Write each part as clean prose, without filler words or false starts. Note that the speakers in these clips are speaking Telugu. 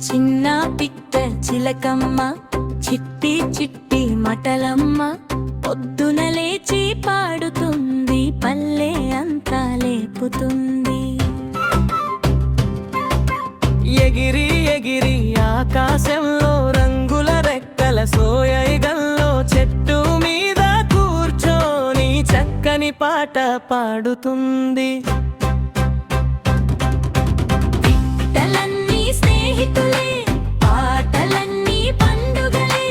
చిన్న పిట్ట చిలకమ్మ చిట్టి చిట్టి మటలమ్మ పొద్దున లేచి పాడుతుంది పల్లె అంతా లేపుతుంది. ఎగిరి ఎగిరి ఆకాశంలో రంగుల రెక్కల సోయగంలో చెట్టు మీద కూర్చొని చక్కని పాట పాడుతుంది. పిట్టలన్నీ స్నేహితులే, పాటలన్నీ పండుగలే.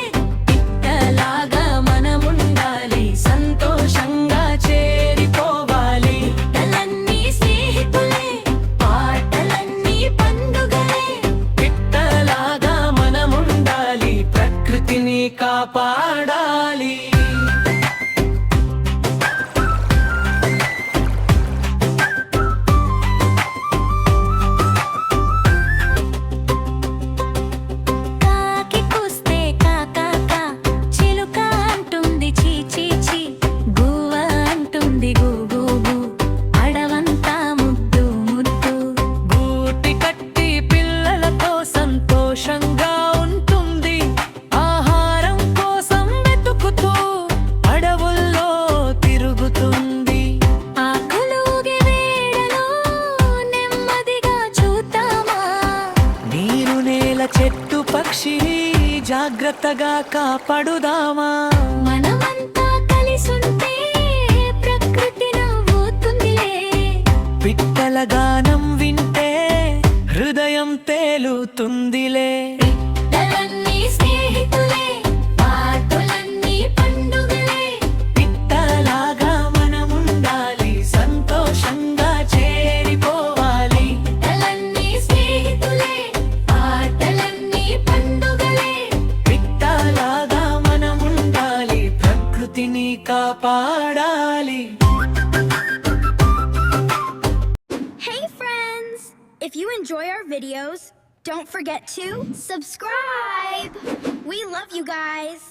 పిట్టలాగా మనముండాలి, సంతోషంగా చేరిపోవాలి. పిట్టలన్నీ స్నేహితులే, పాటలన్నీ పండుగలే. పిట్టలాగా మనముండాలి, ప్రకృతిని కాపాడాలి. కాకి కూస్తే కాకాకా, చిలుక అంటుంది చీ చీ చీ, గువ్వ అంటుంది గు గు గు, అడవంతా ముద్దు ముద్దు. గూటి కట్టి పిల్లలతో సంతోషంగా ఉంటుంది, ఆహారం కోసం వెతుకుతూ అడవుల్లో తిరుగుతుంది. ఆకులు ఊగే వేళలో నెమ్మదిగా చూద్దామా, నీరు నేల చెట్టు పక్షి జాగ్రత్తగా కాపాడుదామా. మనమంతా కలిసుంటే ప్రకృతి నవ్వుతుందిలే. పిట్టల గానం వింటే హృదయం తేలుతుందిలే. పిట్టలన్నీ స్నేహితులే, పాటలన్నీ పండుగలే. పిట్టలాగా మనముండాలి, సంతోషంగా చేరిపోవాలి. పిట్టలన్నీ స్నేహితులే, పాటలన్నీ పండుగలే. పిట్టలాగా మనముండాలి, ప్రకృతిని కాపాడాలి. Hey friends! If you enjoy our videos, don't forget to subscribe! We love you guys!